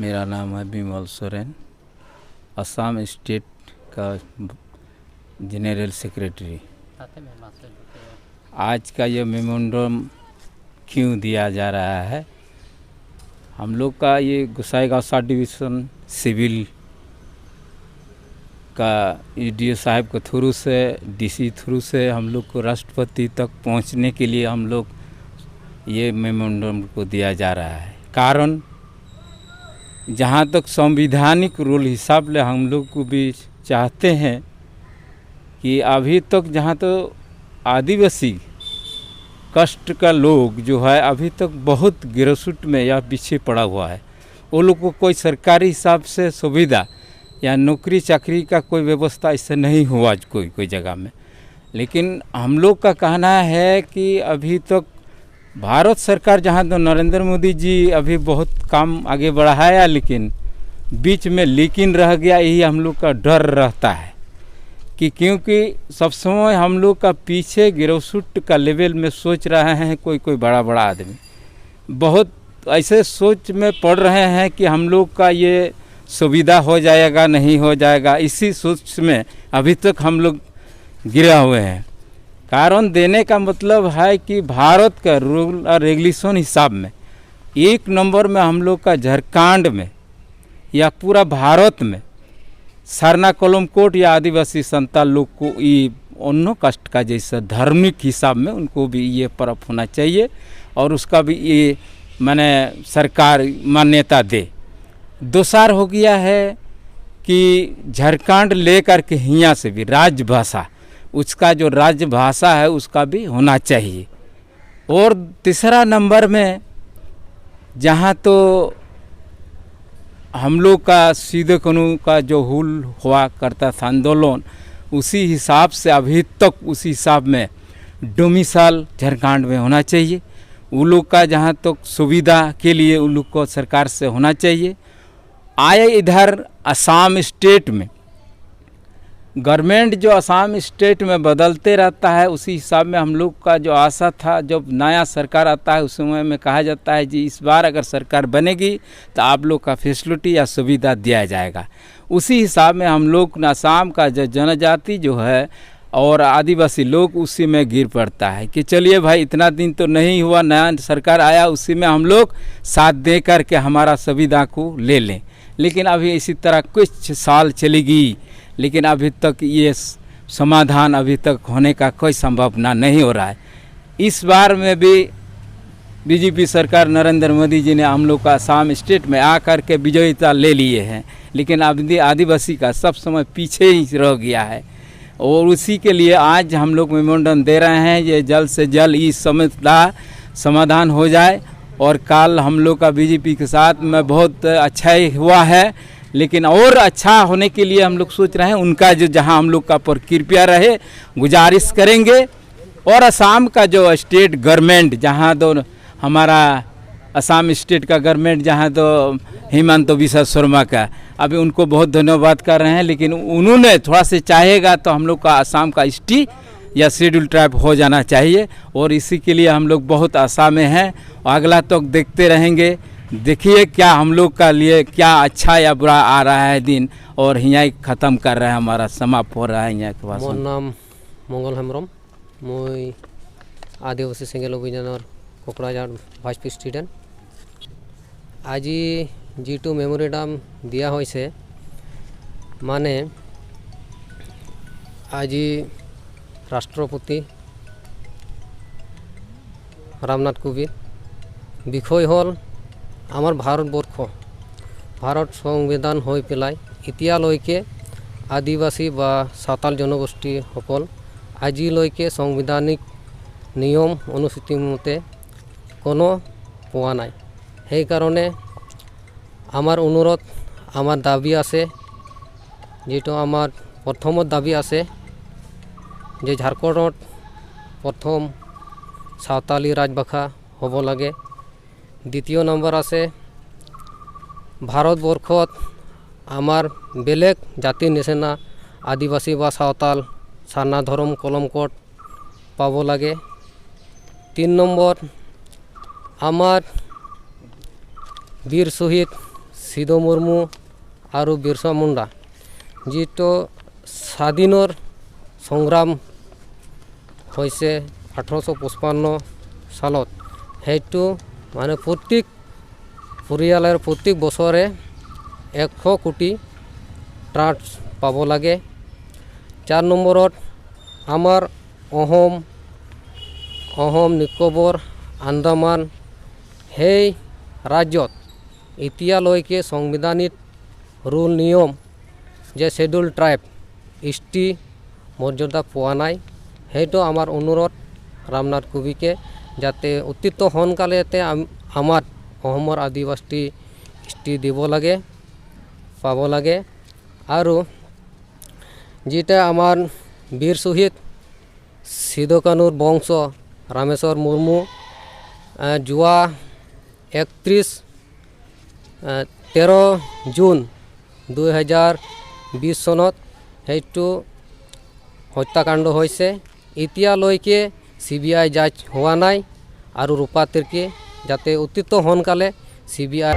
मेरा नाम है बिमल सोरेन, असम स्टेट का जनरल सेक्रेटरी। आज का ये मेमोरेंडम क्यों दिया जा रहा है? हम लोग का ये गोसाईगांव सब डिवीज़न सिविल का ईडीओ साहब के थ्रू से, डीसी थ्रू से हम लोग को राष्ट्रपति तक पहुंचने के लिए हम लोग ये मेमोरेंडम को दिया जा रहा है। कारण जहाँ तक संवैधानिक रूल हिसाब से हम लोग को भी चाहते हैं कि अभी तक जहाँ तो आदिवासी कष्ट का लोग जो है अभी तक बहुत गिरसुट में या पीछे पड़ा हुआ है। वो लोग को कोई सरकारी हिसाब से सुविधा या नौकरी चाकरी का कोई व्यवस्था इससे नहीं हुआ कोई जगह में। लेकिन हम लोग का कहना है कि अभी तक भारत सरकार जहाँ तो नरेंद्र मोदी जी अभी बहुत काम आगे बढ़ाया, लेकिन बीच में लेकिन रह गया। यही हम लोग का डर रहता है कि क्योंकि सब समय हम लोग का पीछे गिरफ्त का लेवल में सोच रहे हैं। कोई बड़ा आदमी बहुत ऐसे सोच में पड़ रहे हैं कि हम लोग का ये सुविधा हो जाएगा नहीं हो जाएगा, इसी सोच में अभी तक हम लोग गिरे हुए हैं। कारण देने का मतलब है कि भारत का रूल और रेगुलेशन हिसाब में एक नंबर में हम लोग का झारखंड में या पूरा भारत में सरना कोलमकोट या आदिवासी संताल लोग को ये अन्य कास्ट का जैसा धार्मिक हिसाब में उनको भी ये पर्व होना चाहिए और उसका भी ये माने सरकार मान्यता दे। दूसरा हो गया है कि झारखंड लेकर के हियाँ से भी राजभाषा, उसका जो राजभाषा है उसका भी होना चाहिए। और तीसरा नंबर में जहाँ तो हम लोग का सीधे कानून का जो हुल हुआ करता था आंदोलन, उसी हिसाब से अभी तक उसी हिसाब में डोमिसाइल झारखंड में होना चाहिए। उन लोग का जहाँ तक सुविधा के लिए उन लोग को सरकार से होना चाहिए। आए इधर असम स्टेट में गवर्नमेंट जो असम स्टेट में बदलते रहता है, उसी हिसाब में हम लोग का जो आशा था जब नया सरकार आता है उस समय में कहा जाता है जी इस बार अगर सरकार बनेगी तो आप लोग का फैसिलिटी या सुविधा दिया जाएगा। उसी हिसाब में हम लोग असम का जो जनजाति जो है और आदिवासी लोग उसी में गिर पड़ता है कि चलिए भाई इतना दिन तो नहीं हुआ, नया सरकार आया, उसी में हम लोग साथ दे कर के हमारा सुविधा को ले लें। लेकिन अभी इसी तरह कुछ साल चलेगी, लेकिन अभी तक ये समाधान अभी तक होने का कोई संभावना नहीं हो रहा है। इस बार में भी बीजेपी सरकार नरेंद्र मोदी जी ने हम लोग का असम स्टेट में आकर के विजयता ले लिए हैं, लेकिन अभी आदिवासी का सब समय पीछे ही रह गया है। और उसी के लिए आज हम लोग मेमोरेंडम दे रहे हैं ये जल्द से जल्द इस समस्या समाधान हो जाए। और कल हम लोग का बीजेपी के साथ में बहुत अच्छा ही हुआ है, लेकिन और अच्छा होने के लिए हम लोग सोच रहे हैं उनका जो जहां हम लोग का पर कृपया रहे गुजारिश करेंगे। और असम का जो स्टेट गवर्नमेंट जहां दो हमारा असम स्टेट का गवर्नमेंट जहां तो हेमंत बिस्वा शर्मा का अभी उनको बहुत धन्यवाद कर रहे हैं, लेकिन उन्होंने थोड़ा से चाहेगा तो हम लोग का असम का एसटी या शेड्यूल ट्राइब हो जाना चाहिए। और इसी के लिए हम लोग बहुत आशा में हैं। अगला तो देखते रहेंगे, देखिए क्या हम लोग का लिए क्या अच्छा या बुरा आ रहा है दिन, और यहाँ ख़त्म कर रहे हैं, हमारा समाप्त हो रहा है यहाँ के पास। मोर नाम मंगल हेम्ब्रम, मैं आदिवासी सेंगेल अभियानर कोकराझार वाइस प्रेसिडेंट। आज जी2 मेमोरेंडम दिया होइसे माने आज राष्ट्रपति रामनाथ कोविंद विषय हल आमार भारतवर्ष भारत संविधान हो पेलाय इतिहालैके आदिवासी बा सावताल जनगोष्ठी सकल आजिलैके संविधानिक नियम अनुसूची मते कोनो पोৱা নাই। সেই কারণে আমার অনুরোধ আমার দাবি আছে, যেটো আমার প্রথম দাবি আছে যে ঝাড়খণ্ডত প্রথম সাঁওতালি রাজভাষা হ'ব লাগে। দ্বিতীয় নম্বর আছে ভারতবর্ষত আমার বেলেগ জাতিৰ নিচিনা আদিবাসী বা সাঁওতাল সারনা ধরম কলমকট পাব লাগে। 3 নম্বর আমার বীর শহীদ সিধু মুর্মু আৰু বিৰছা মুণ্ডা যিটো স্বাধীনৰ সংগ্ৰাম হৈছে 1855 সালত সেইটো মানে প্ৰত্যেক পৰিয়ালৰ প্ৰত্যেক বছৰে 100 কোটি ট্ৰাষ্ট পাব লাগে। 4 নম্বৰত আমাৰ অহম নিকোবৰ আন্দামান সেই ৰাজ্যত এতিয়ালৈকে সংবিধানিক ৰুল নিয়ম যে শেডিউল ট্ৰাইব ST মৰ্যাদা পোৱা নাই। সেইটো আমাৰ অনুৰোধ ৰামনাথ কবিকে যাতে অতি সোনকালে আমাৰ অসমৰ আদিবাসী ST দিব লাগে, পাব লাগে। আৰু যেটা আমাৰ বীৰ শ্বহীদ সিধু কানুৰ বংশ ৰামেশ্বৰ মুৰ্মু যোৱা 13 জুন 2020 চনত সেইটো হত্যাকাণ্ড হৈছে। এতিয়ালৈকে CBI জাজ হোৱা নাই আৰু ৰূপাতীৰকে যাতে অতি সোনকালে CBI